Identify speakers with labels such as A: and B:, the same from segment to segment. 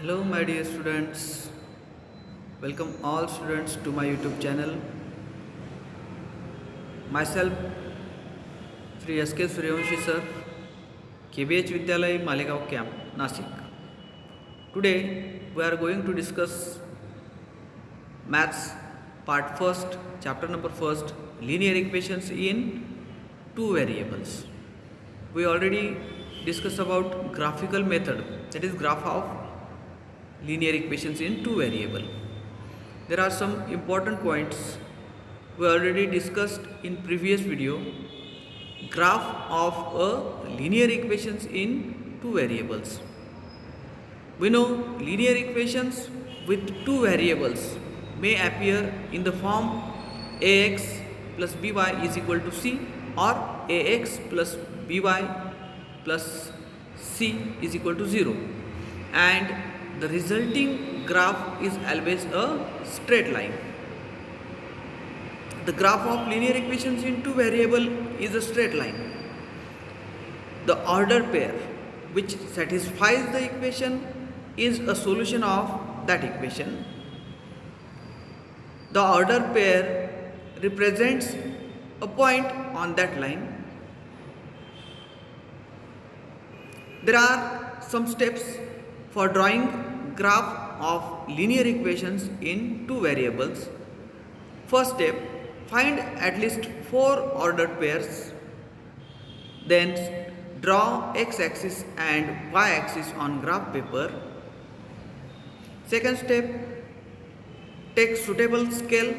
A: Hello, my dear students. Welcome all students to my YouTube channel. Myself, Sri S.K. Suryavanshi sir, KBH Vidyalay, Malegaon Camp, Nasik. Today, we are going to discuss Maths Part 1st, Chapter number 1st, Linear Equations in two variables. We already discussed about graphical method, that is graph of linear equations in two variable. There are some important points we already discussed in previous video. Graph of a linear equations in two variables. We know linear equations with two variables may appear in the form ax plus by is equal to c or ax plus by plus c is equal to 0, and the resulting graph is always a straight line. The graph of linear equations in two variable is a straight line. The order pair which satisfies the equation is a solution of that equation. The order pair represents a point on that line. There are some steps for drawing graph of linear equations in two variables. First step, find at least 4 ordered pairs. Then draw x-axis and y-axis on graph paper. Second step, take suitable scale.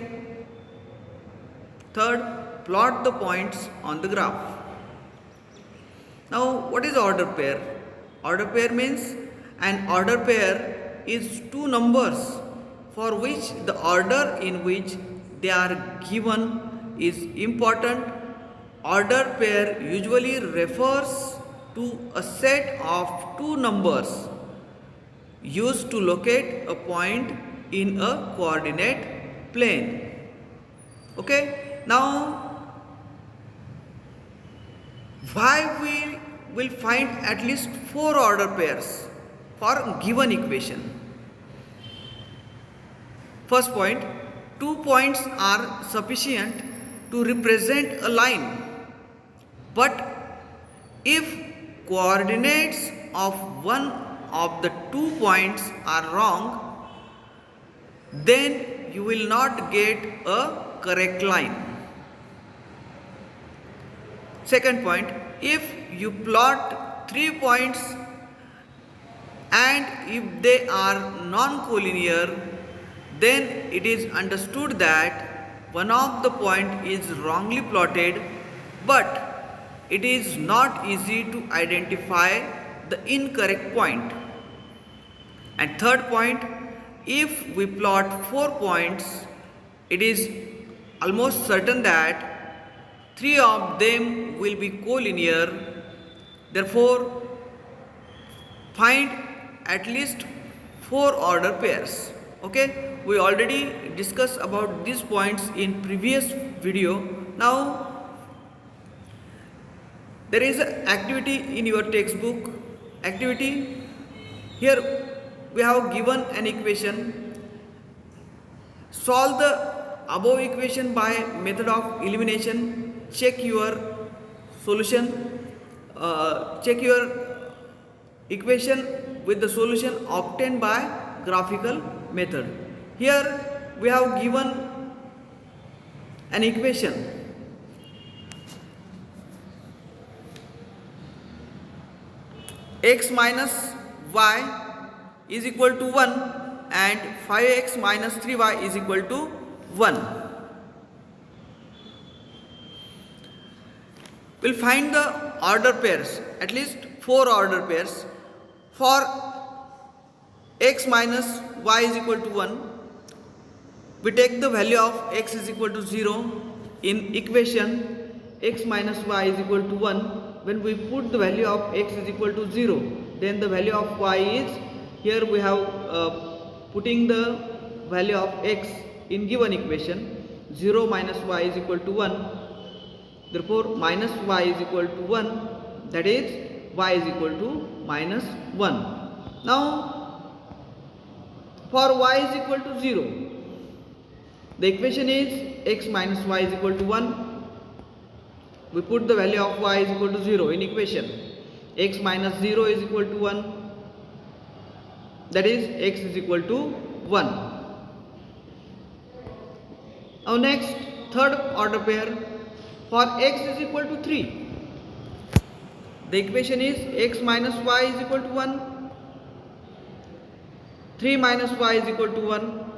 A: Third, plot the points on the graph. Now, what is order pair? Order pair means an order pair is two numbers for which the order in which they are given is important. Order pair usually refers to a set of two numbers used to locate a point in a coordinate plane. Okay, now why we will find at least 4 order pairs for given equation? First point, 2 points are sufficient to represent a line, but if coordinates of one of the 2 points are wrong, then you will not get a correct line. Second point, if you plot 3 points and if they are non-collinear, then it is understood that one of the point is wrongly plotted, but it is not easy to identify the incorrect point. And third point, if we plot 4 points, it is almost certain that 3 of them will be collinear. Therefore, find at least 4 order pairs. Okay, we already discussed about these points in previous video. Now, there is an activity in your textbook. Activity, here we have given an equation. Solve the above equation by method of elimination. Check your solution, check your equation with the solution obtained by graphical method. Here we have given an equation. X minus y is equal to 1 and 5x minus 3y is equal to 1. We'll find the order pairs, at least 4 order pairs. For x minus y is equal to 1, we take the value of x is equal to 0 in equation x minus y is equal to 1. When we put the value of x is equal to 0, then the value of y is, here we have putting the value of x in given equation, 0 minus y is equal to 1. Therefore, minus y is equal to 1, that is y is equal to minus 1. Now, for y is equal to 0, the equation is x minus y is equal to 1. We put the value of y is equal to 0 in equation. X minus 0 is equal to 1. That is x is equal to 1. Now next, third order pair, for x is equal to 3. The equation is x minus y is equal to 1. 3 minus y is equal to 1.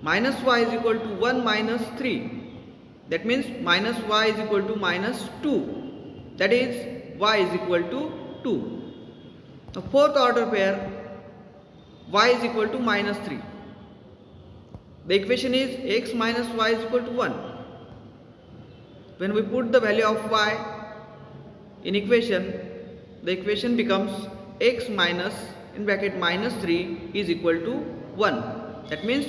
A: Minus y is equal to 1 minus 3. That means minus y is equal to minus 2. That is y is equal to 2. The fourth order pair, y is equal to minus 3. The equation is x minus y is equal to 1. When we put the value of y in equation, the equation becomes x minus in bracket minus 3 is equal to 1. That means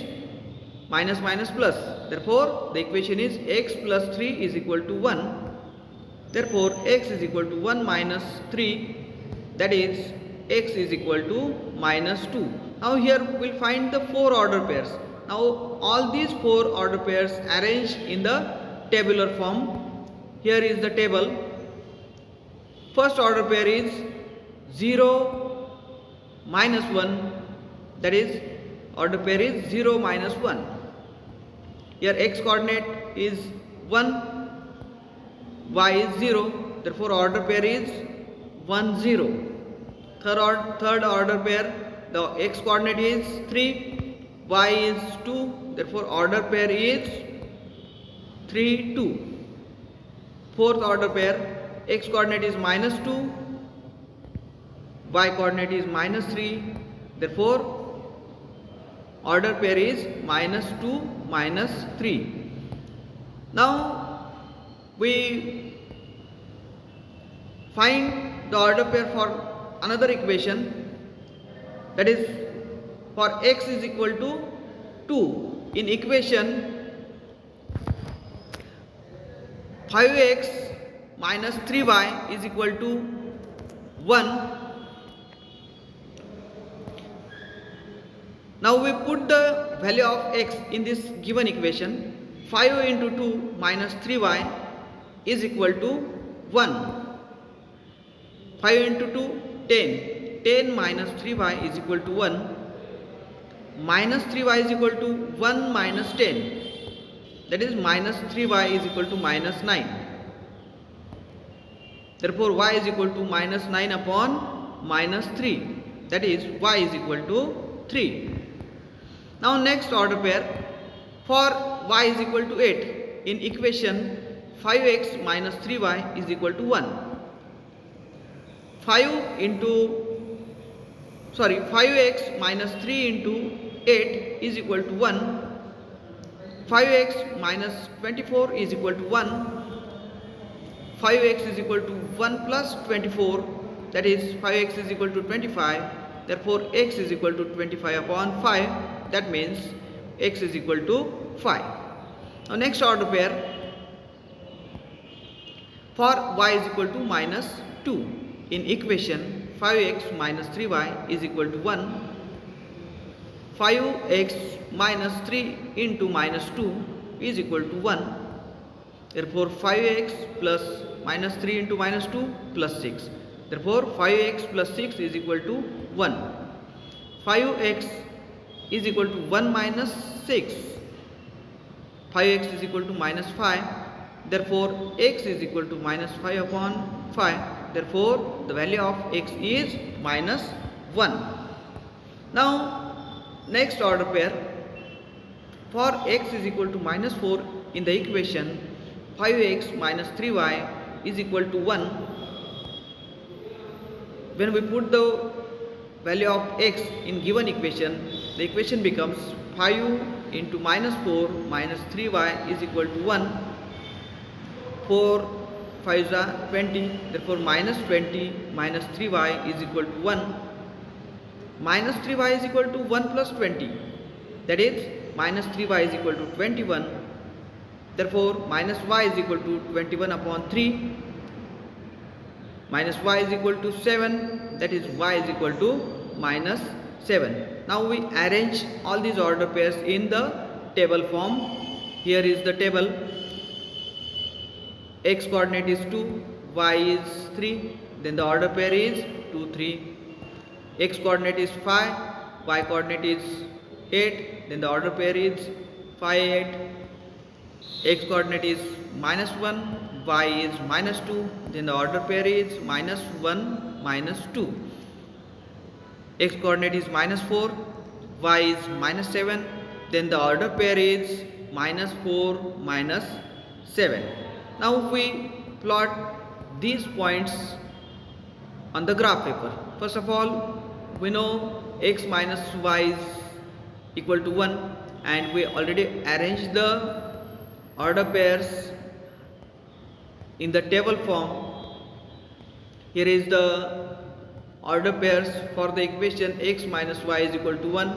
A: minus minus plus. Therefore, the equation is x plus 3 is equal to 1. Therefore, x is equal to 1 minus 3. That is x is equal to minus 2. Now here we will find the four order pairs. Now all these four order pairs arranged in the tabular form. Here is the table. First order pair is 0 minus 1. That is order pair is 0 minus 1. Here x coordinate is 1, y is 0. Therefore order pair is 1 0. Third order pair, the x coordinate is 3, y is 2. Therefore order pair is 3 2. Fourth order pair, x coordinate is minus 2, y coordinate is minus 3. Therefore order pair is minus 2 minus 3. Now we find the order pair for another equation, that is for x is equal to 2. In equation 5x minus 3y is equal to 1. Now we put the value of x in this given equation. 5 into 2 minus 3y is equal to 1. 5 into 2, 10. 10 minus 3y is equal to 1. Minus 3y is equal to 1 minus 10. That is minus 3y is equal to minus 9. Therefore y is equal to minus 9 upon minus 3. That is y is equal to 3. Now next order pair, for y is equal to 8. In equation 5x minus 3y is equal to 1. 5x minus 3 into 8 is equal to 1. 5x minus 24 is equal to 1. 5x is equal to 1 plus 24, that is 5x is equal to 25. Therefore x is equal to 25 upon 5. That means x is equal to 5. Now next order pair, for y is equal to minus 2. In equation 5x minus 3y is equal to 1. 5x minus 3 into minus 2 is equal to 1. Therefore 5x plus minus 3 into minus 2 plus 6. Therefore 5x plus 6 is equal to 1. 5x is equal to 1 minus 6. 5x is equal to minus 5. Therefore x is equal to minus 5 upon 5. Therefore the value of x is minus 1. Now next order pair, for x is equal to minus 4. In the equation 5x minus 3y is equal to 1. When we put the value of x in given equation, the equation becomes 5 into minus 4 minus 3y is equal to 1. 4 5s are 20. Therefore minus 20 minus 3y is equal to 1. Minus 3y is equal to 1 plus 20. That is minus 3y is equal to 21. Therefore minus y is equal to 21 upon 3. Minus y is equal to 7. That is y is equal to minus 7. Now we arrange all these order pairs in the table form. Here is the table. X coordinate is 2, y is 3, then the order pair is 2 3. X coordinate is 5, y coordinate is 8, then the order pair is 5 8. X coordinate is -1, y is -2, then the order pair is -1 -2. X coordinate is -4, y is -7, then the order pair is -4 -7. Now we plot these points on the graph paper. First of all, we know x minus y is equal to 1, and we already arranged the order pairs in the table form. Here is the order pairs for the equation x minus y is equal to 1,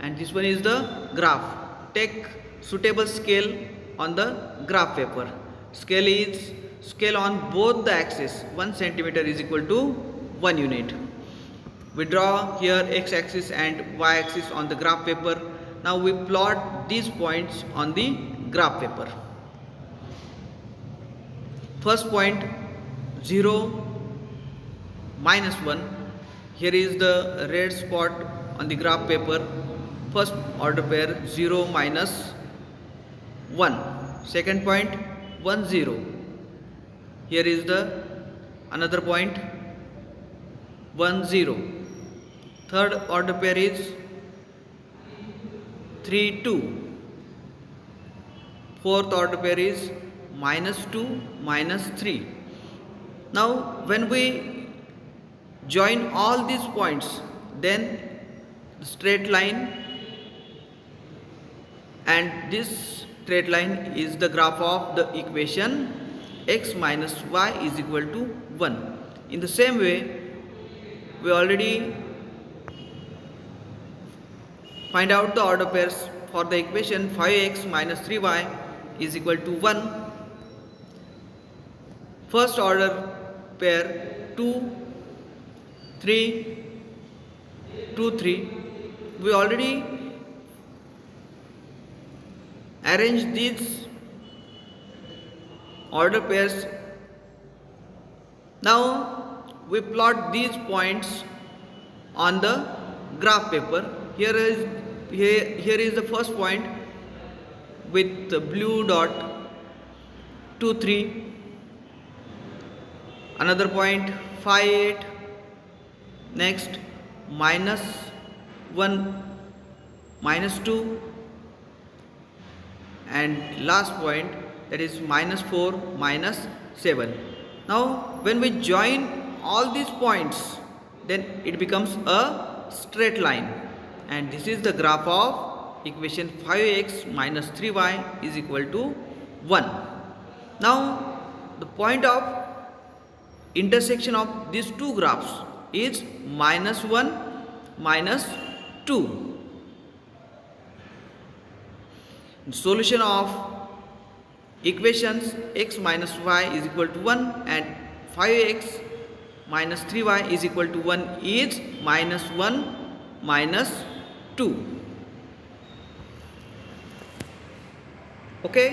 A: and this one is the graph. Take suitable scale on the graph paper. Scale on both the axes. 1 centimeter is equal to 1 unit. We draw here x axis and y axis on the graph paper. Now we plot these points on the graph paper. First point 0 -1. Here is the red spot on the graph paper. First order pair 0 -1. Second point 1 0. Here is the another point 1 0. Third order pair is 3 2. Fourth order pair is -2 -3. Now when we join all these points, then the straight line, and this straight line is the graph of the equation x minus y is equal to 1. In the same way, we already find out the order pairs for the equation 5x minus 3y is equal to 1. First order pair 2 3 2 3. We already arrange these order pairs. Now we plot these points on the graph paper. Here is the first point with the blue dot 2 3. Another point 5 8. Next -1 -2, and last point, that is -4 -7. Now when we join all these points, then it becomes a straight line, and this is the graph of equation 5x minus 3y is equal to 1. Now the point of intersection of these two graphs is -1 -2. Solution of equations x minus y is equal to 1 and 5x minus 3y is equal to 1 is -1 -2. Okay.